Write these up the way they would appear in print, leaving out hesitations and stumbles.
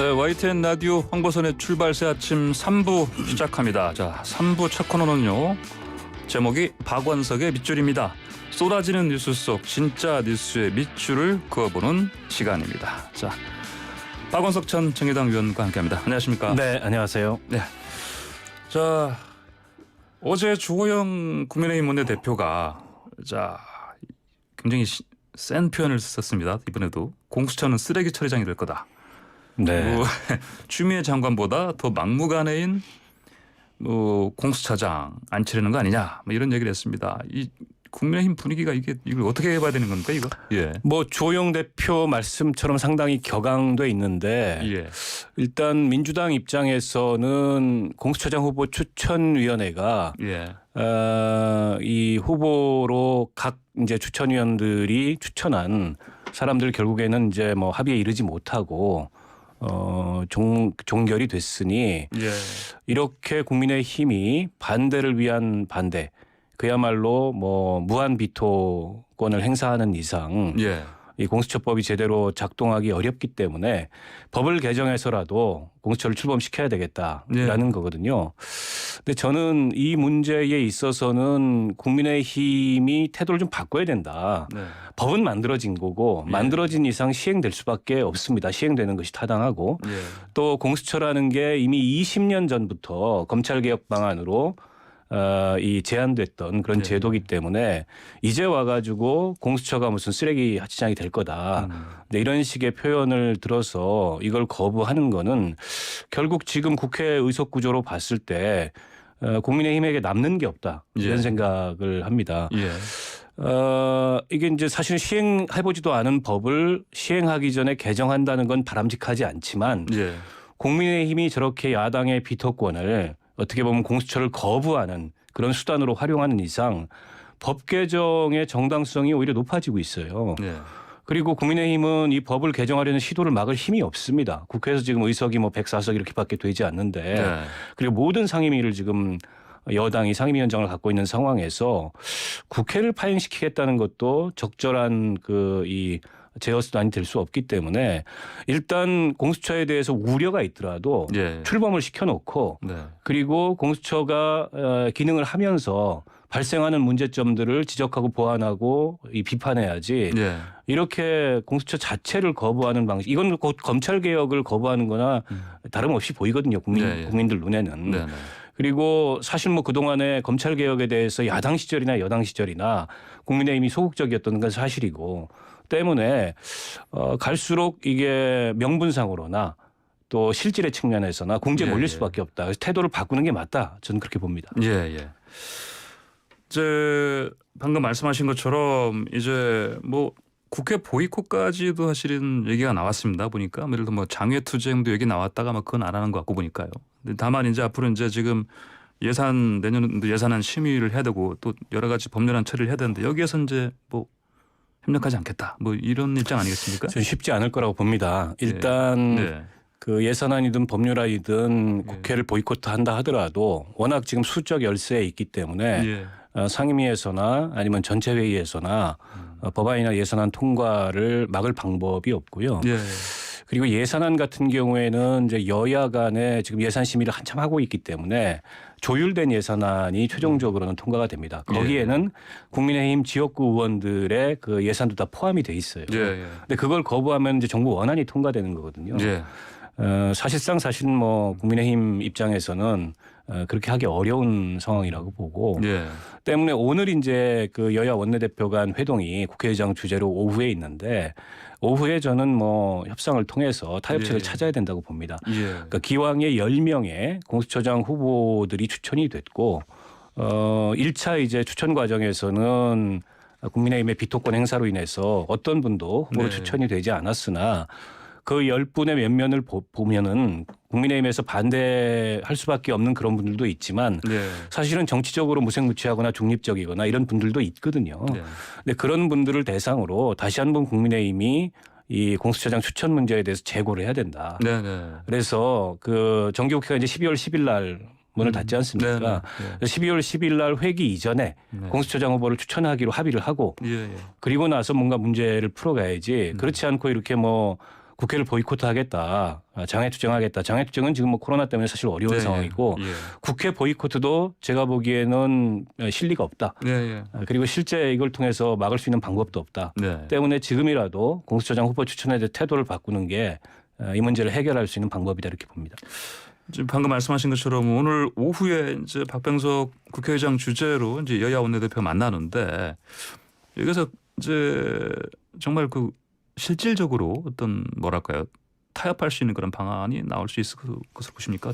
네, YTN 라디오 황보선의 출발새 아침 3부 시작합니다. 자, 3부 첫 코너는요. 제목이 박원석의 밑줄입니다. 쏟아지는 뉴스 속 진짜 뉴스의 밑줄을 그어보는 시간입니다. 자, 박원석 전 정의당 의원과 함께합니다. 안녕하십니까? 네, 안녕하세요. 네. 자, 어제 주호영 국민의힘 원내대표가 굉장히 센 표현을 썼습니다. 이번에도 공수처는 쓰레기 처리장이 될 거다. 네. 추미애 장관보다 더 막무가내인 공수처장 안 치르는 거 아니냐, 이런 얘기를 했습니다. 이 국민의힘 분위기가 이걸 어떻게 해봐야 되는 겁니까, 이거? 예. 주호영 대표 말씀처럼 상당히 격앙돼 있는데 예. 일단 민주당 입장에서는 공수처장 후보 추천위원회가 예. 이 후보로 각 이제 추천위원들이 추천한 사람들 결국에는 이제 합의에 이르지 못하고 종결이 됐으니 예. 이렇게 국민의힘이 반대를 위한 반대, 그야말로 무한 비토권을 행사하는 이상 예. 이 공수처법이 제대로 작동하기 어렵기 때문에 법을 개정해서라도 공수처를 출범시켜야 되겠다라는 거거든요. 근데 저는 이 문제에 있어서는 국민의힘이 태도를 좀 바꿔야 된다. 네. 법은 만들어진 거고 예. 만들어진 이상 시행될 수밖에 없습니다. 시행되는 것이 타당하고 예. 또 공수처라는 게 이미 20년 전부터 검찰개혁 방안으로 이 제한됐던 그런 예. 제도기 때문에 이제 와가지고 공수처가 무슨 쓰레기 하치장이 될 거다. 네, 이런 식의 표현을 들어서 이걸 거부하는 거는 결국 지금 국회 의석 구조로 봤을 때 국민의힘에게 남는 게 없다. 이런 예. 생각을 합니다. 예. 이게 이제 사실은 시행해보지도 않은 법을 시행하기 전에 개정한다는 건 바람직하지 않지만 예. 국민의힘이 저렇게 야당의 비토권을 어떻게 보면 공수처를 거부하는 그런 수단으로 활용하는 이상 법 개정의 정당성이 오히려 높아지고 있어요. 예. 그리고 국민의힘은 이 법을 개정하려는 시도를 막을 힘이 없습니다. 국회에서 지금 의석이 104석 이렇게밖에 되지 않는데 네. 그리고 모든 상임위를 지금 여당이 상임위원장을 갖고 있는 상황에서 국회를 파행시키겠다는 것도 적절한 이 제어 수단이 될 수 없기 때문에 일단 공수처에 대해서 우려가 있더라도 예. 출범을 시켜놓고 네. 그리고 공수처가 기능을 하면서 발생하는 문제점들을 지적하고 보완하고 비판해야지 예. 이렇게 공수처 자체를 거부하는 방식, 이건 곧 검찰개혁을 거부하는 거나 다름없이 보이거든요. 국민들 눈에는. 네. 네. 그리고 사실 그동안에 검찰개혁에 대해서 야당 시절이나 여당 시절이나 국민의힘이 소극적이었던 건 사실이고 때문에 갈수록 이게 명분상으로나 또 실질의 측면에서나 공지에 몰릴 수밖에 없다. 그래서 태도를 바꾸는 게 맞다. 저는 그렇게 봅니다. 예. 방금 말씀하신 것처럼 이제 국회 보이콧까지도 사실은 얘기가 나왔습니다. 보니까 예를 들어 장외투쟁도 얘기 나왔다가 그건 안 하는 것 같고 보니까요. 근데 다만 이제 앞으로 이제 지금 내년도 예산안 심의를 해야 되고 또 여러 가지 법률안 처리를 해야 되는데 여기에서 이제 협력하지 않겠다. 이런 입장 아니겠습니까? 저는 쉽지 않을 거라고 봅니다. 일단 네. 그 예산안이든 법률안이든 국회를 보이콧한다 하더라도 워낙 지금 수적 열세에 있기 때문에 예. 상임위에서나 아니면 전체 회의에서나 법안이나 예산안 통과를 막을 방법이 없고요. 예. 그리고 예산안 같은 경우에는 이제 여야 간에 지금 예산 심의를 한참 하고 있기 때문에 조율된 예산안이 최종적으로는 통과가 됩니다. 거기에는 국민의힘 지역구 의원들의 그 예산도 다 포함이 돼 있어요. 예. 근데 그걸 거부하면 이제 정부 원안이 통과되는 거거든요. 예. 사실은 국민의힘 입장에서는 그렇게 하기 어려운 상황이라고 보고 예. 때문에 오늘 이제 그 여야 원내대표 간 회동이 국회의장 주재로 오후에 있는데 오후에 저는 협상을 통해서 타협책을 찾아야 된다고 봅니다. 예. 그러니까 기왕에 10명의 공수처장 후보들이 추천이 됐고 1차 이제 추천 과정에서는 국민의힘의 비토권 행사로 인해서 어떤 분도 후보로 추천이 되지 않았으나 그 10분의 면면을 보면은 국민의힘에서 반대할 수밖에 없는 그런 분들도 있지만 사실은 정치적으로 무색무취하거나 중립적이거나 이런 분들도 있거든요. 근데 그런 분들을 대상으로 다시 한번 국민의힘이 이 공수처장 추천 문제에 대해서 재고를 해야 된다. 그래서 그 정기국회가 이제 12월 10일 날 문을 닫지 않습니까? 12월 10일 날 회기 이전에 공수처장 후보를 추천하기로 합의를 하고 그리고 나서 뭔가 문제를 풀어가야지 그렇지 않고 이렇게 국회를 보이콧하겠다, 장외투쟁하겠다. 장외투쟁은 지금 뭐 코로나 때문에 사실 어려운 네, 상황이고 예. 국회 보이콧도 제가 보기에는 실리가 없다. 네, 예. 그리고 실제 이걸 통해서 막을 수 있는 방법도 없다. 네. 때문에 지금이라도 공수처장 후보 추천에 대해 태도를 바꾸는 게 이 문제를 해결할 수 있는 방법이다 이렇게 봅니다. 지금 방금 말씀하신 것처럼 오늘 오후에 이제 박병석 국회의장 주재로 이제 여야 원내대표 만나는데 여기서 이제 정말 그 실질적으로 어떤 뭐랄까요 타협할 수 있는 그런 방안이 나올 수 있을 것으로 보십니까?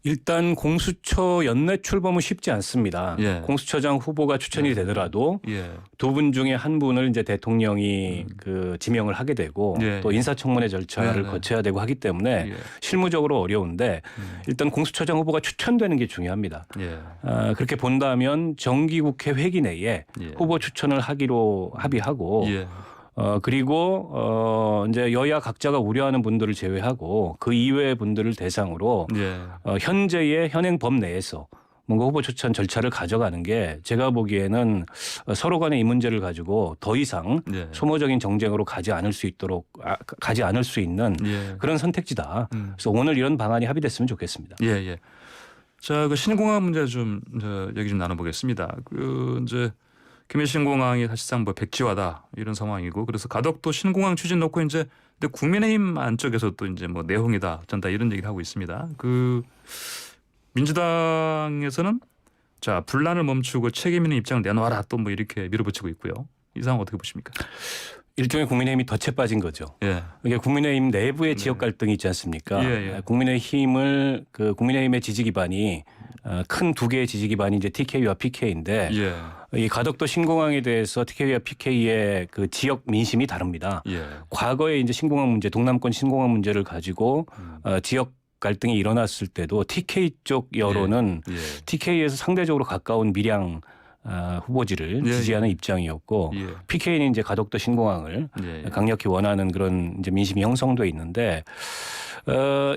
일단 공수처 연내 출범은 쉽지 않습니다. 예. 공수처장 후보가 추천이 되더라도 예. 두 분 중에 한 분을 이제 대통령이 그 지명을 하게 되고 예. 또 인사청문회 절차를 네. 거쳐야 되고 하기 때문에 예. 실무적으로 어려운데 일단 공수처장 후보가 추천되는 게 중요합니다. 예. 그렇게 본다면 정기국회 회기 내에 예. 후보 추천을 하기로 합의하고 예. 그리고 이제 여야 각자가 우려하는 분들을 제외하고 그 이외의 분들을 대상으로 예. 현재의 현행 법 내에서 뭔가 후보 추천 절차를 가져가는 게 제가 보기에는 서로 간의 이 문제를 가지고 더 이상 예. 소모적인 정쟁으로 가지 않을 수 있는 예. 그런 선택지다. 그래서 오늘 이런 방안이 합의됐으면 좋겠습니다. 예. 예. 자, 그 신공항 문제 좀 얘기 좀 나눠보겠습니다. 그 이제 김해 신공항이 사실상 뭐 백지화다 이런 상황이고 그래서 가덕도 신공항 추진 놓고 이제 근데 국민의힘 안쪽에서 또 이제 뭐 내홍이다 어쩐다 이런 얘기를 하고 있습니다. 그 민주당에서는 자 분란을 멈추고 책임 있는 입장을 내놓아라 또 뭐 이렇게 밀어붙이고 있고요. 이 상황 어떻게 보십니까? 일종의 국민의힘이 덫에 빠진 거죠. 예. 이게 국민의힘 내부의 네. 지역 갈등이 있지 않습니까? 예, 예. 국민의힘의 지지 기반이 큰 두 개의 지지 기반이 이제 TK와 PK인데 예. 이 가덕도 신공항에 대해서 TK와 PK의 그 지역 민심이 다릅니다. 예. 과거에 이제 신공항 문제, 동남권 신공항 문제를 가지고 지역 갈등이 일어났을 때도 TK 쪽 여론은 예. TK에서 상대적으로 가까운 밀양 후보지를 예, 지지하는 입장이었고 예. PK는 이제 가덕도 신공항을 예. 강력히 원하는 그런 이제 민심이 형성돼 있는데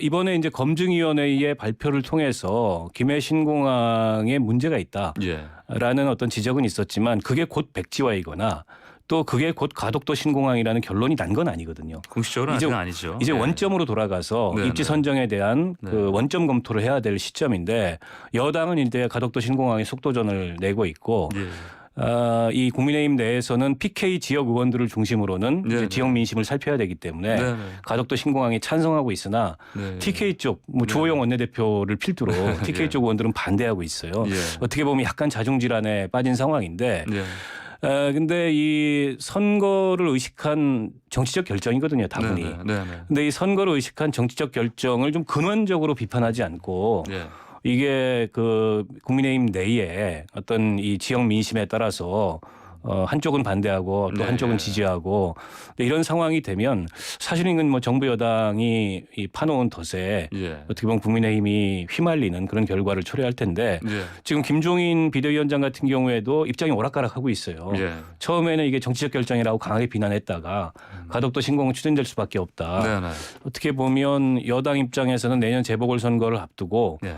이번에 이제 검증위원회의 발표를 통해서 김해 신공항에 문제가 있다라는 예. 어떤 지적은 있었지만 그게 곧 백지화이거나 또 그게 곧 가덕도 신공항이라는 결론이 난 건 아니거든요. 공식적으로는 이제- 아직은 아니죠. 이제 예. 원점으로 돌아가서 네, 입지 네. 선정에 대한 네. 그 원점 검토를 해야 될 시점인데 여당은 이제 가덕도 신공항에 속도전을 내고 있고 예. 이 국민의힘 내에서는 PK 지역 의원들을 중심으로는 네, 이제 네. 지역 민심을 살펴야 되기 때문에 네. 네. 가덕도 신공항에 찬성하고 있으나 네. TK 쪽 뭐 네. 주호영 원내대표를 필두로 TK 예. 쪽 의원들은 반대하고 있어요. 예. 어떻게 보면 약간 자중질환에 빠진 상황인데 예. 근데 이 선거를 의식한 정치적 결정이거든요, 다분히. 네. 네. 네. 근데 이 선거를 의식한 정치적 결정을 좀 근원적으로 비판하지 않고 예. 이게 그 국민의힘 내에 어떤 이 지역 민심에 따라서 한쪽은 반대하고 또 네. 한쪽은 지지하고 근데 이런 상황이 되면 사실은 뭐 정부 여당이 이 파놓은 덫에 예. 어떻게 보면 국민의힘이 휘말리는 그런 결과를 초래할 텐데 예. 지금 김종인 비대위원장 같은 경우에도 입장이 오락가락하고 있어요. 예. 처음에는 이게 정치적 결정이라고 강하게 비난했다가 가덕도 신공항 추진될 수밖에 없다. 네. 네. 어떻게 보면 여당 입장에서는 내년 재보궐선거를 앞두고 예.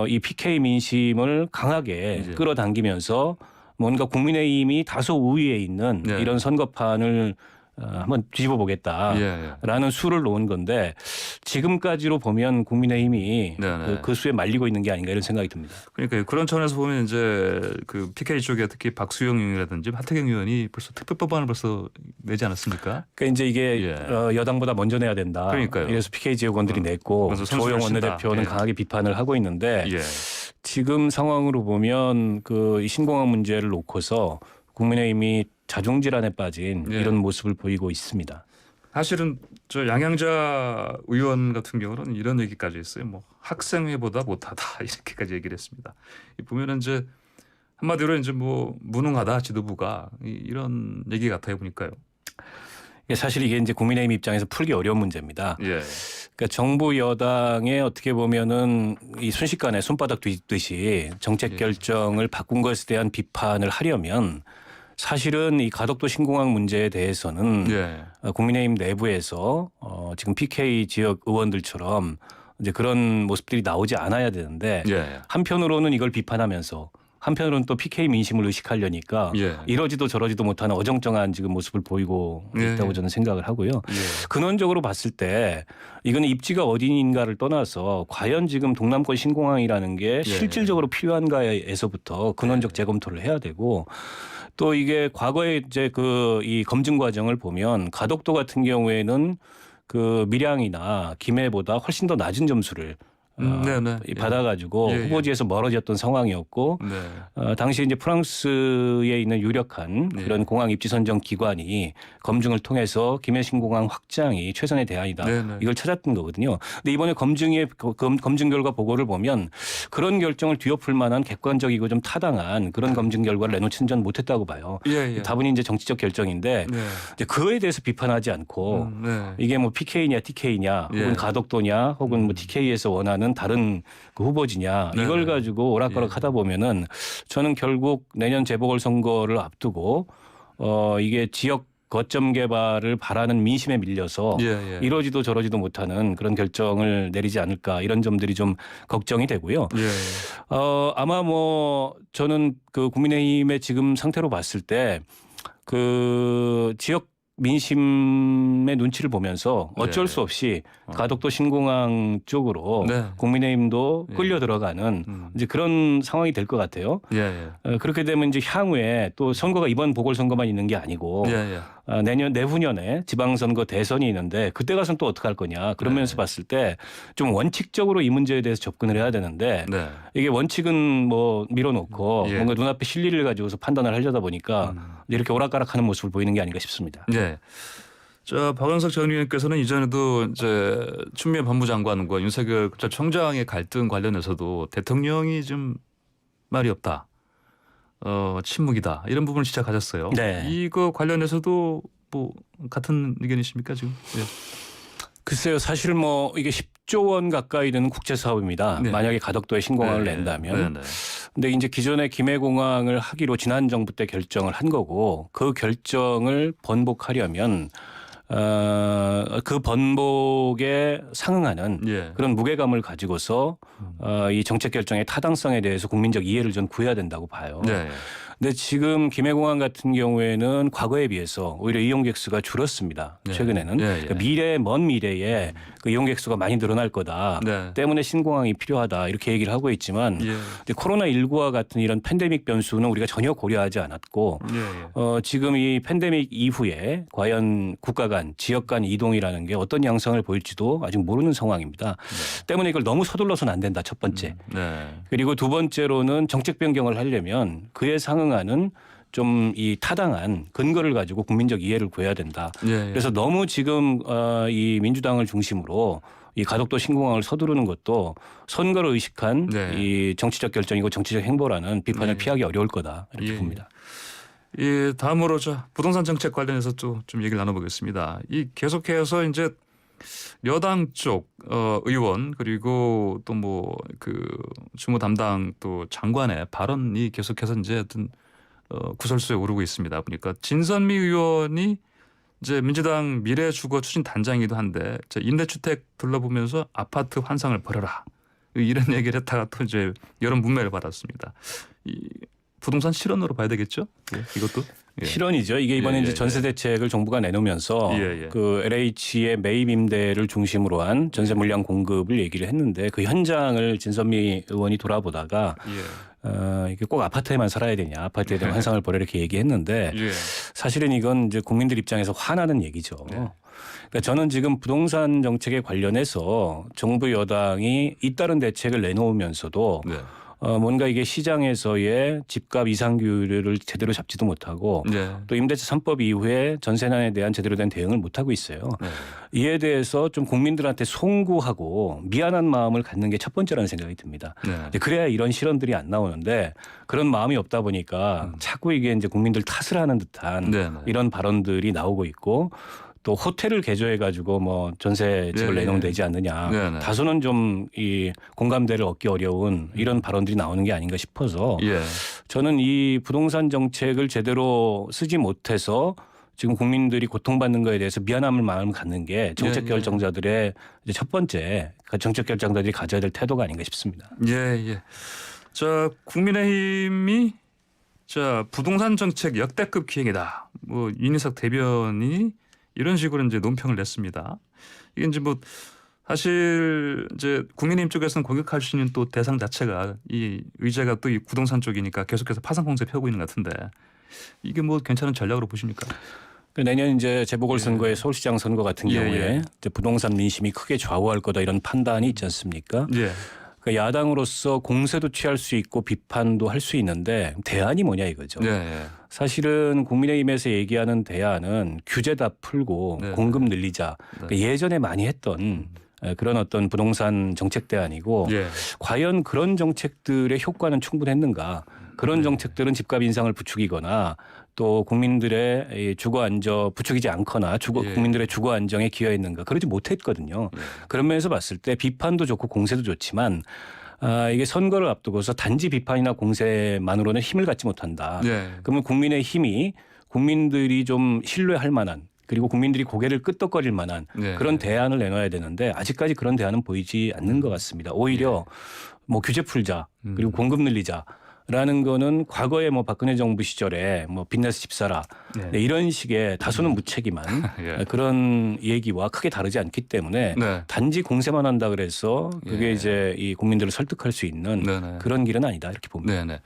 이 PK 민심을 강하게 이제. 끌어당기면서 뭔가 국민의힘이 다소 우위에 있는 네. 이런 선거판을 한번 뒤집어 보겠다라는 예. 수를 놓은 건데 지금까지로 보면 국민의힘이 네, 네. 그 수에 말리고 있는 게 아닌가 이런 생각이 듭니다. 그러니까 그런 차원에서 보면 이제 그 PK 쪽에 특히 박수영 의원이라든지 하태경 의원이 벌써 특별법안을 벌써 내지 않았습니까? 그러니까 이제 이게 예. 여당보다 먼저 내야 된다. 그러니까요. 이래서 PK 지역원들이 냈고 그래서 선수를 조영 친다. 원내대표는 예. 강하게 비판을 하고 있는데 예. 지금 상황으로 보면 이 신공항 문제를 놓고서 국민의힘이 자중질환에 빠진 예. 이런 모습을 보이고 있습니다. 사실은 저 양양자 의원 같은 경우는 이런 얘기까지 했어요. 뭐 학생회보다 못하다 이렇게까지 얘기를 했습니다. 보면은 이제 한마디로 이제 뭐 무능하다 지도부가 이런 얘기 같아요 보니까요. 사실 이게 이제 국민의힘 입장에서 풀기 어려운 문제입니다. 예. 그러니까 정부 여당의 어떻게 보면은 이 순식간에 손바닥 뒤집듯이 정책 예. 결정을 바꾼 것에 대한 비판을 하려면 사실은 이 가덕도 신공항 문제에 대해서는 예. 국민의힘 내부에서 지금 PK 지역 의원들처럼 이제 그런 모습들이 나오지 않아야 되는데 예. 한편으로는 이걸 비판하면서 한편으로는 또 PK 민심을 의식하려니까 예. 이러지도 저러지도 못하는 어정쩡한 지금 모습을 보이고 예. 있다고 저는 생각을 하고요. 예. 근원적으로 봤을 때 이거는 입지가 어디인가를 떠나서 과연 지금 동남권 신공항이라는 게 실질적으로 필요한가에서부터 근원적 재검토를 해야 되고 또 이게 과거에 이제 이 검증 과정을 보면 가덕도 같은 경우에는 그 밀양이나 김해보다 훨씬 더 낮은 점수를 네네. 받아가지고 예, 예. 후보지에서 멀어졌던 상황이었고 네. 당시 이제 프랑스에 있는 유력한 네. 그런 공항 입지 선정 기관이 검증을 통해서 김해신공항 확장이 최선의 대안이다. 네네. 이걸 찾았던 거거든요. 근데 이번에 검증 결과 보고를 보면 그런 결정을 뒤엎을 만한 객관적이고 좀 타당한 그런 검증 결과를 내놓지는 전 못했다고 봐요. 예. 다분히 이제 정치적 결정인데 네. 이제 그거에 대해서 비판하지 않고 네. 이게 뭐 PK냐 TK냐 혹은 예. 가덕도냐 혹은 뭐 TK에서 원하는 다른 그 후보지냐 네. 이걸 가지고 오락가락 하다 보면은 저는 결국 내년 재보궐선거를 앞두고 이게 지역 거점 개발을 바라는 민심에 밀려서 예. 이러지도 저러지도 못하는 그런 결정을 내리지 않을까 이런 점들이 좀 걱정이 되고요. 예. 아마 뭐 저는 그 국민의힘의 지금 상태로 봤을 때 그 지역 민심의 눈치를 보면서 어쩔 네. 수 없이 가덕도 신공항 쪽으로 네. 국민의힘도 예. 끌려 들어가는 이제 그런 상황이 될 것 같아요. 예. 그렇게 되면 이제 향후에 또 선거가 이번 보궐선거만 있는 게 아니고 예. 내후년에 지방선거 대선이 있는데 그때 가서는 또 어떻게 할 거냐 그런 면에서 봤을 때 좀 원칙적으로 이 문제에 대해서 접근을 해야 되는데 네. 이게 원칙은 뭐 밀어놓고 예. 뭔가 눈앞에 실리를 가지고서 판단을 하려다 보니까 이렇게 오락가락하는 모습을 보이는 게 아닌가 싶습니다. 예. 자, 박원석 전 의원께서는 이전에도 이제 추미애 법무장관과 윤석열 검찰총장의 갈등 관련해서도 대통령이 좀 말이 없다. 침묵이다. 이런 부분을 지적하셨어요. 네. 이거 관련해서도 뭐 같은 의견이십니까 지금? 예. 글쎄요, 사실 뭐 이게 10조 원 가까이 되는 국제 사업입니다. 네. 만약에 가덕도에 신공항을 네. 낸다면. 네. 근데 이제 기존에 김해공항을 하기로 지난 정부 때 결정을 한 거고 그 결정을 번복하려면 그 번복에 상응하는 예. 그런 무게감을 가지고서 이 정책 결정의 타당성에 대해서 국민적 이해를 좀 구해야 된다고 봐요. 네. 근데 지금 김해공항 같은 경우에는 과거에 비해서 오히려 이용객 수가 줄었습니다. 네. 최근에는 예. 그러니까 먼 미래에 그 이용객 수가 많이 늘어날 거다. 네. 때문에 신공항이 필요하다 이렇게 얘기를 하고 있지만 예. 코로나19와 같은 이런 팬데믹 변수는 우리가 전혀 고려하지 않았고 예. 지금 이 팬데믹 이후에 과연 국가 간 지역 간 이동이라는 게 어떤 양상을 보일지도 아직 모르는 상황입니다. 때문에 이걸 너무 서둘러서는 안 된다 첫 번째. 네. 그리고 두 번째로는 정책 변경을 하려면 그에 상응하는 좀 이 타당한 근거를 가지고 국민적 이해를 구해야 된다. 예. 그래서 너무 지금 이 민주당을 중심으로 이 가덕도 신공항을 서두르는 것도 선거를 의식한 네. 이 정치적 결정이고 정치적 행보라는 비판을 네. 피하기 어려울 거다 이렇게 예. 봅니다. 예, 다음으로 부동산 정책 관련해서 또 좀 얘기를 나눠보겠습니다. 이 계속해서 이제 여당 쪽 의원 그리고 또 뭐 그 주무 담당 또 장관의 발언이 계속해서 이제 어떤 구설수에 오르고 있습니다. 보니까 진선미 의원이 이제 민주당 미래주거 추진 단장이기도 한데 임대주택 둘러보면서 아파트 환상을 버려라 이런 얘기를 했다가 또 이제 여론 문매를 받았습니다. 이 부동산 실언으로 봐야 되겠죠? 예, 이것도 예. 실언이죠. 이게 이번에 예, 이제 예, 전세 대책을 정부가 내놓으면서 예. 그 LH의 매입 임대를 중심으로 한 전세 물량 공급을 얘기를 했는데 그 현장을 진선미 의원이 돌아보다가 예. 이게 꼭 아파트에만 살아야 되냐, 아파트에 대한 환상을 버려 이렇게 얘기했는데 예. 사실은 이건 이제 국민들 입장에서 화나는 얘기죠. 네. 그러니까 저는 지금 부동산 정책에 관련해서 정부 여당이 잇따른 대책을 내놓으면서도 네. 뭔가 이게 시장에서의 집값 이상규를 제대로 잡지도 못하고 네. 또 임대차 3법 이후에 전세난에 대한 제대로 된 대응을 못하고 있어요. 네. 이에 대해서 좀 국민들한테 송구하고 미안한 마음을 갖는 게 첫 번째라는 생각이 듭니다. 네. 그래야 이런 실언들이 안 나오는데 그런 마음이 없다 보니까 자꾸 이게 이제 국민들 탓을 하는 듯한 네. 이런 발언들이 나오고 있고 또 호텔을 개조해 가지고 뭐 전세집을 네, 내놓으면 네. 되지 않느냐. 네. 다소는 좀 이 공감대를 얻기 어려운 이런 발언들이 나오는 게 아닌가 싶어서 예. 저는 이 부동산 정책을 제대로 쓰지 못해서 지금 국민들이 고통받는 거에 대해서 미안함을 마음을 갖는 게 정책 예. 결정자들의 이제 첫 번째 정책 결정자들이 가져야 될 태도가 아닌가 싶습니다. 예. 자, 국민의힘이 자 부동산 정책 역대급 기행이다. 뭐 윤희석 대변인이 이런 식으로 이제 논평을 냈습니다. 이게 이제 뭐 사실 이제 국민의힘 쪽에서는 공격할 수 있는 또 대상 자체가 이 의제가 또 이 부동산 쪽이니까 계속해서 파상 공세 펴고 있는 것 같은데 이게 뭐 괜찮은 전략으로 보십니까? 내년 이제 재보궐선거에 서울시장 선거 같은 예, 경우에 예. 이제 부동산 민심이 크게 좌우할 거다 이런 판단이 있지 않습니까? 예. 그러니까 야당으로서 공세도 취할 수 있고 비판도 할 수 있는데 대안이 뭐냐 이거죠. 예. 예. 사실은 국민의힘에서 얘기하는 대안은 규제 다 풀고 네. 공급 늘리자. 그러니까 예전에 많이 했던 그런 어떤 부동산 정책 대안이고 예. 과연 그런 정책들의 효과는 충분했는가? 그런 정책들은 집값 인상을 부추기거나 또 국민들의 이 주거 안정 부추기지 않거나 예. 국민들의 주거 안정에 기여했는가? 그러지 못했거든요. 예. 그런 면에서 봤을 때 비판도 좋고 공세도 좋지만 이게 선거를 앞두고서 단지 비판이나 공세만으로는 힘을 갖지 못한다. 예. 그러면 국민의 힘이 국민들이 좀 신뢰할 만한 그리고 국민들이 고개를 끄덕거릴 만한 예. 그런 대안을 내놔야 되는데 아직까지 그런 대안은 보이지 않는 것 같습니다. 오히려 뭐 규제 풀자 그리고 공급 늘리자라는 거는 과거에 뭐 박근혜 정부 시절에 뭐 빚내서 집 사라 예. 네, 이런 식의 다소는 무책임한 예. 그런 얘기와 크게 다르지 않기 때문에 네. 단지 공세만 한다 그래서 그게 예. 이제 이 국민들을 설득할 수 있는 네네. 그런 길은 아니다 이렇게 봅니다. 네네.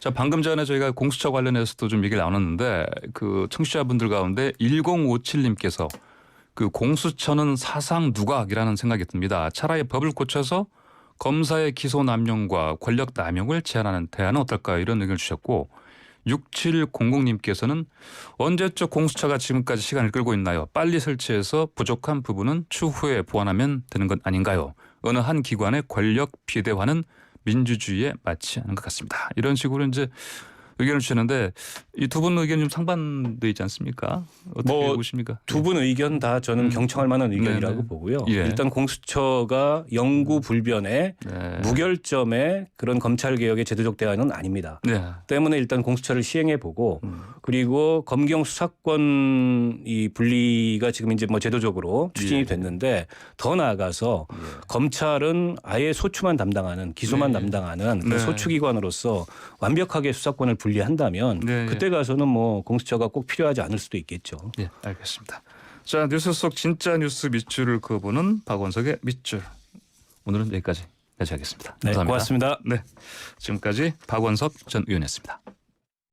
자, 방금 전에 저희가 공수처 관련해서도 좀 얘기를 나눴는데 그 청취자분들 가운데 1057님께서 그 공수처는 사상 누각이라는 생각이 듭니다. 차라리 법을 고쳐서 검사의 기소 남용과 권력 남용을 제한하는 대안은 어떨까요? 이런 의견을 주셨고 6700님께서는 언제적 공수처가 지금까지 시간을 끌고 있나요? 빨리 설치해서 부족한 부분은 추후에 보완하면 되는 것 아닌가요? 어느 한 기관의 권력 비대화는 민주주의에 맞지 않은 것 같습니다. 이런 식으로 이제 의견을 주셨는데 이 두 분 의견 좀 상반돼 있지 않습니까? 어떻게 뭐 보십니까? 두 분 의견 다 저는 경청할 만한 의견이라고 네네. 보고요. 예. 일단 공수처가 영구 불변의 네. 무결점의 그런 검찰 개혁의 제도적 대안은 아닙니다. 네. 때문에 일단 공수처를 시행해 보고 그리고 검경 수사권 이 분리가 지금 이제 뭐 제도적으로 추진이 예. 됐는데 더 나아가서 검찰은 아예 소추만 담당하는 기소만 네. 담당하는 그 네. 소추기관으로서 완벽하게 수사권을 분리한다면 네. 그때 가서는 뭐 공수처가 꼭 필요하지 않을 수도 있겠죠. 예, 알겠습니다. 자, 뉴스 속 진짜 뉴스 밑줄을 그어보는 박원석의 밑줄. 오늘은 여기까지 마치겠습니다. 네, 감사합니다. 고맙습니다. 네, 지금까지 박원석 전 의원이었습니다.